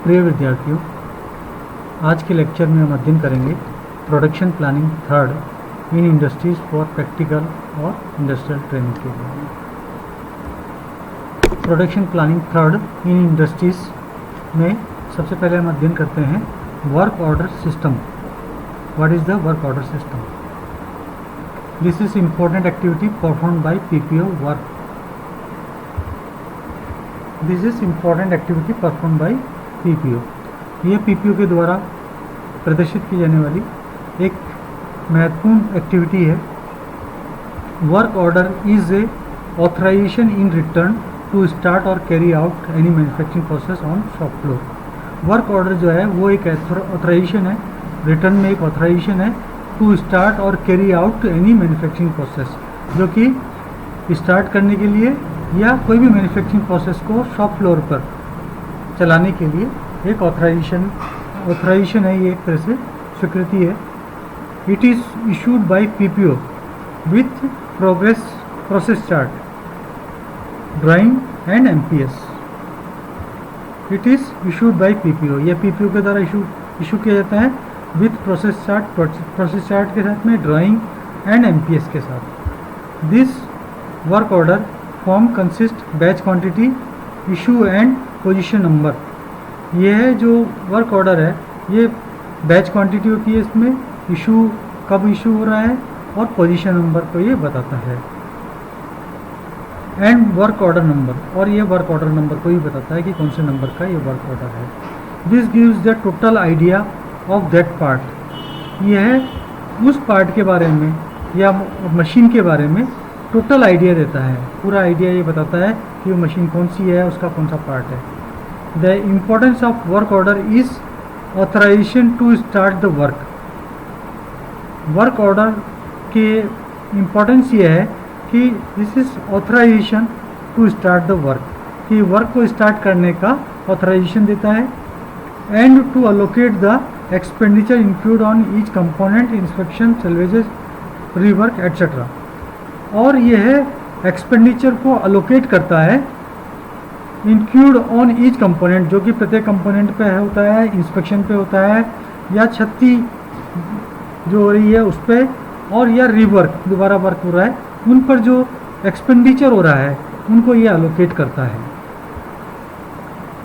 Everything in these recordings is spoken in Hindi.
प्रिय विद्यार्थियों, आज के लेक्चर में हम अध्ययन करेंगे production planning third in industries for practical और इंडस्ट्रियल ट्रेनिंग के लिए। Production planning third in industries में सबसे पहले हम अध्ययन करते हैं work order system. What is the work order system? This is important activity perform by PPO work. This is important activity perform by PPO. ये पीपीओ के द्वारा प्रदर्शित की जाने वाली एक महत्वपूर्ण एक्टिविटी है। Work order is a authorization in return to start और carry out any manufacturing process on shop floor. Work order जो है वो एक ऑथराइजेशन है, रिटर्न में एक ऑथराइजेशन है टू स्टार्ट और carry out any manufacturing process, जो कि स्टार्ट करने के लिए या कोई भी मैन्युफैक्चरिंग प्रोसेस को शॉप फ्लोर पर चलाने के लिए एक ऑथराइजेशन है। ये एक तरह से स्वीकृति है। It is issued by PPO with process chart, drawing and MPS. It is issued by PPO. यह पीपीओ के द्वारा इशू किया जाता है विथ प्रोसेस चार्ट के साथ में, ड्राइंग एंड एमपीएस के साथ। This work order form consist batch quantity, issue and position number. ये है जो वर्क ऑर्डर है, ये बैच क्वांटिटी होती है, इसमें इशू कब इशू हो रहा है और पोजीशन नंबर को ये बताता है, एंड वर्क ऑर्डर नंबर, और ये वर्क ऑर्डर नंबर को ही बताता है कि कौन से नंबर का ये वर्क ऑर्डर है। This gives the total idea of that part. यह उस पार्ट के बारे में या मशीन के बारे में टोटल आइडिया देता है। पूरा आइडिया ये बताता है कि वो मशीन कौन सी है, उसका कौन सा पार्ट है। The importance of work order is authorization to start the work. Work order के इम्पोर्टेंस ये है कि this is authorization to start the work, कि वर्क को स्टार्ट करने का ऑथराइजेशन देता है, and to allocate the expenditure include on each component, inspection, salvages, rework etcetera. और यह एक्सपेंडिचर को अलोकेट करता है इंक्लूड ऑन ईच कंपोनेंट, जो कि प्रत्येक कंपोनेंट पे होता है, इंस्पेक्शन पे होता है, या क्षति जो हो रही है उस पर, और या रीवर्क दोबारा वर्क हो रहा है उन पर जो एक्सपेंडिचर हो रहा है उनको ये अलोकेट करता है।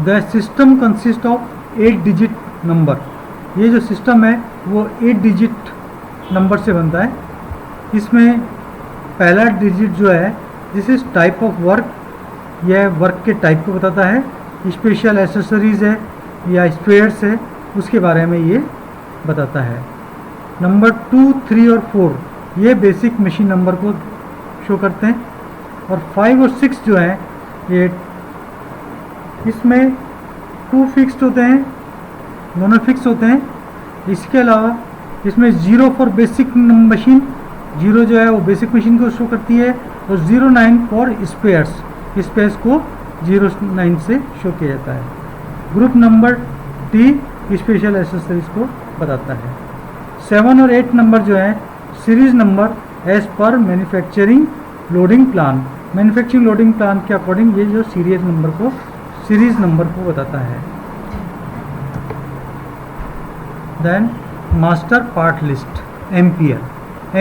The system consist of 8 digit number. ये जो सिस्टम है वो 8 डिजिट नंबर से बनता है। इसमें पहला डिजिट जो है this is type of work, यह वर्क के टाइप को बताता है। स्पेशल एसेसरीज है या स्पेयर्स है, उसके बारे में ये बताता है। नंबर 2, 3 और 4 ये बेसिक मशीन नंबर को शो करते हैं, और 5 और 6 जो हैं ये इसमें 2 फिक्स्ड होते हैं, दोनों फिक्स होते हैं। इसके अलावा इसमें 0 फॉर बेसिक मशीन, 0 जो है वो बेसिक मशीन को शो करती है, और 09 फॉर स्पेयर्स, स्पेयर्स को 09 से शो किया जाता है। Group number T special accessories को बताता है। 7 और 8 नंबर जो है series number as per manufacturing loading plan. Manufacturing loading plan के अकॉर्डिंग ये जो सीरीज नंबर को बताता है। Then master part list, MPL।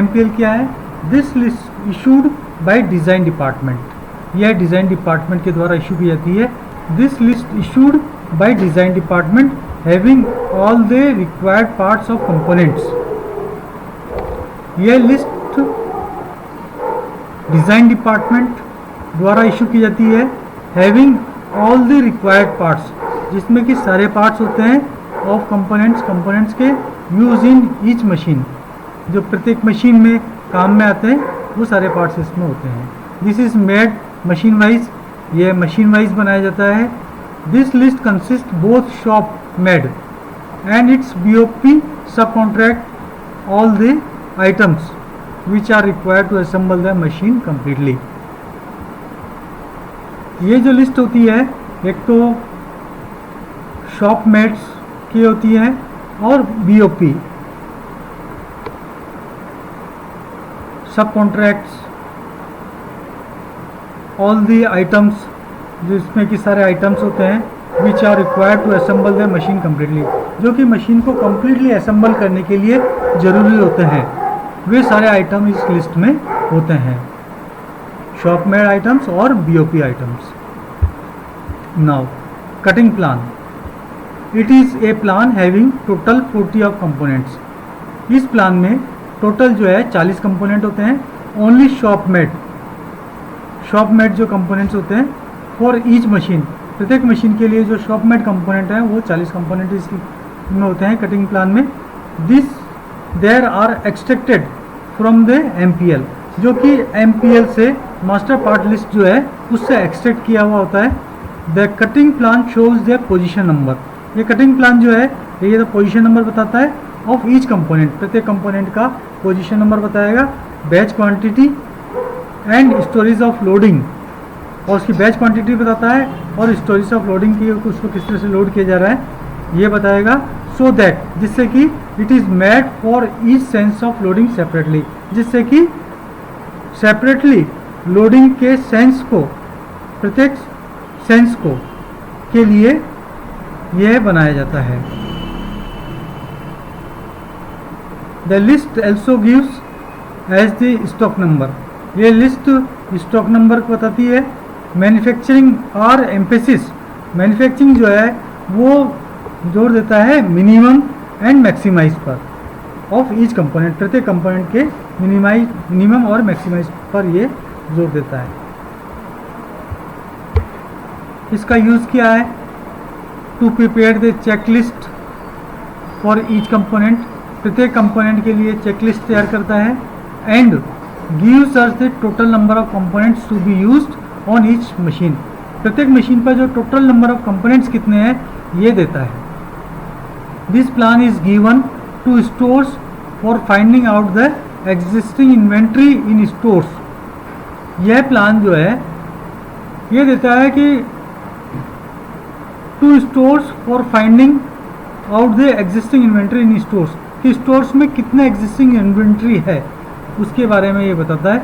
MPL क्या है? This list issued by design department. यह डिज़ाइन डिपार्टमेंट के द्वारा इशू की जाती है। This list issued by design department having all the required parts of components. यह लिस्ट डिज़ाइन डिपार्टमेंट द्वारा इशू की जाती है, having all the required parts, जिसमें कि सारे पार्ट्स होते हैं, ऑफ कंपोनेंट्स के यूज इन ईच मशीन, जो प्रत्येक मशीन में काम में आते हैं वो सारे पार्ट्स इसमें होते हैं। This is made machine wise, ये मशीन वाइज बनाया जाता है। This list consist both shop made and its BOP sub contract all the items which are required to assemble the machine completely. ये जो लिस्ट होती है एक तो शॉप मेड्स की होती है और BOP सब कॉन्ट्रैक्ट्स ऑल दी आइटम्स, जिसमें कि सारे आइटम्स होते हैं which are required to assemble the machine completely, जो कि मशीन को कम्प्लीटली असेंबल करने के लिए ज़रूरी होते हैं, वे सारे आइटम इस लिस्ट में होते हैं, शॉप मेड आइटम्स और BOP items. Now cutting plan, it is a plan having total 40 of components. इस प्लान में टोटल जो है 40 कंपोनेंट होते हैं। ओनली शॉप मेड जो कंपोनेंट्स होते हैं फॉर ईच मशीन, प्रत्येक मशीन के लिए जो शॉप मेड कंपोनेंट है वो 40 कंपोनेंट इसमें होते हैं कटिंग प्लान में। There are extracted from the MPL, जो कि MPL से मास्टर पार्ट लिस्ट जो है उससे एक्सट्रैक्ट किया हुआ होता है। The cutting plan shows the position number, ये कटिंग प्लान जो है ये तो पोजीशन नंबर बताता है ऑफ ईच कंपोनेंट, प्रत्येक कंपोनेंट का पोजीशन नंबर बताएगा, batch quantity and storage of loading, और उसकी बैच क्वांटिटी बताता है और स्टोरेज ऑफ लोडिंग की उसको किस तरह से लोड किया जा रहा है ये बताएगा। सो दैट, जिससे कि it is made for each sense of loading separately, जिससे कि सेपरेटली लोडिंग के सेंस को, प्रत्येक सेंस को के लिए यह बनाया जाता है। The list also gives as the stock number, ये लिस्ट स्टॉक नंबर को बताती है। मैन्युफैक्चरिंग और एम्फेसिस, मैन्युफैक्चरिंग जो है वो जोर देता है मिनिमम एंड मैक्सिमाइज पर ऑफ ईच कंपोनेंट, प्रत्येक कंपोनेंट के मिनिमम और मैक्सिमाइज पर ये जोर देता है। इसका यूज़ क्या है? To prepare the checklist for each component, प्रत्येक कंपोनेंट के लिए चेकलिस्ट तैयार करता है। And gives us the total number of components to be used on each machine, प्रत्येक मशीन पर जो टोटल नंबर ऑफ कंपोनेंट्स कितने हैं ये देता है। This plan is given to stores for finding out the existing inventory in stores, यह प्लान जो है ये देता है कि to stores for finding out the existing inventory in stores, कि स्टोर्स में कितने एग्जिस्टिंग इन्वेंट्री है उसके बारे में ये बताता है।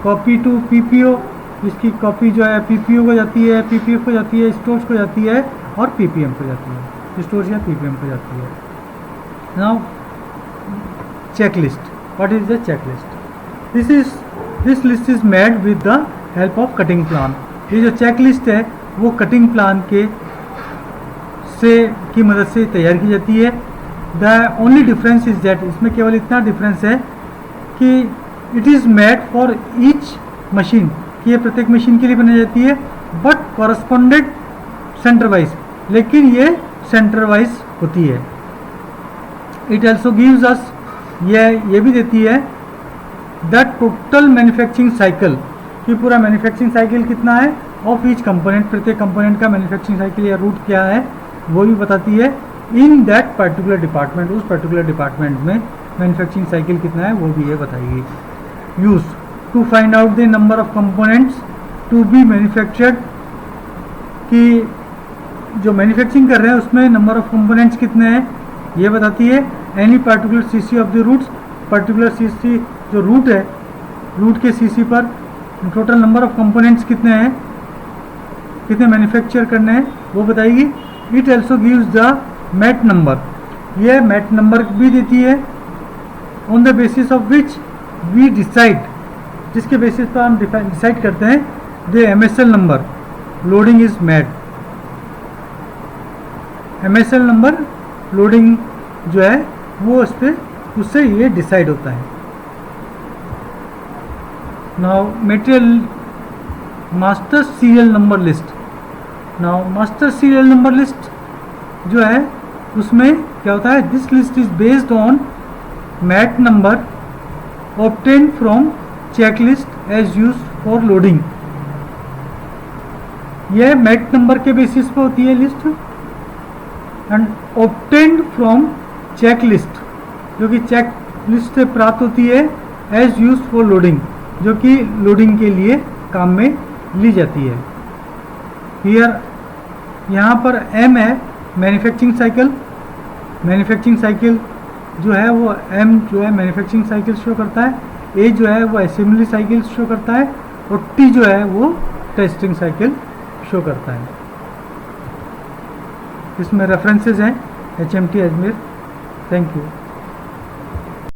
कॉपी टू PPO, इसकी कॉपी जो है PPO को जाती है, PPF को जाती है, स्टोर्स को जाती है और PPM को जाती है, स्टोर्स या PPM को जाती है। Now checklist, what is the checklist? This list is made with the help of cutting plan, ये जो चेकलिस्ट है वो कटिंग प्लान के की मदद से तैयार की जाती है। The only difference is that, इसमें केवल इतना डिफरेंस है कि it is made for each machine, कि ये प्रत्येक मशीन के लिए बनाई जाती है, बट कॉरस्पॉन्डेड सेंटर वाइज, लेकिन ये सेंटर वाइज होती है। इट ऑल्सो गिव्स अस, ये भी देती है द टोटल मैन्युफैक्चरिंग साइकिल, कि पूरा मैन्युफैक्चरिंग साइकिल कितना है ऑफ ईच कंपोनेंट, प्रत्येक कंपोनेंट का मैन्युफैक्चरिंग साइकिल या रूट क्या है वो भी बताती है। इन दैट पर्टिकुलर डिपार्टमेंट, उस पर्टिकुलर डिपार्टमेंट में मैन्युफैक्चरिंग साइकिल कितना है वो भी ये बताएगी। Use to find out the number of components to be manufactured, कि जो मैन्युफैक्चरिंग कर रहे हैं उसमें नंबर ऑफ कंपोनेंट्स कितने हैं ये बताती है। Any particular CC of the routes, particular CC जो रूट है, रूट के CC पर टोटल नंबर ऑफ कंपोनेंट्स कितने हैं, कितने मैन्युफैक्चर करने हैं वो बताएगी। It also gives the mat number, ये मैट नंबर भी देती है। On the basis of which we decide, जिसके बेसिस पर हम डिसाइड करते हैं the MSL number loading is made, MSL number loading जो है वो उस पर उससे ये डिसाइड होता है। Now material master serial number list, now master serial number list जो है उसमें क्या होता है? This list is based on mat number obtain from checklist as use for loading, यह मैट नंबर के बेसिस पर होती है list. And obtained from checklist, जो कि चेक लिस्ट से प्राप्त होती है एज यूज फॉर लोडिंग, जो कि लोडिंग के लिए काम में ली जाती है। हियर यहाँ पर M है मैन्युफैक्चरिंग साइकिल, मैन्युफैक्चरिंग साइकिल जो है वो M जो है मैन्युफैक्चरिंग साइकिल शो करता है, A जो है वो असेंबली साइकिल शो करता है और T जो है वो टेस्टिंग साइकिल शो करता है। इसमें रेफरेंसेस हैं HMT अजमेर। Thank you.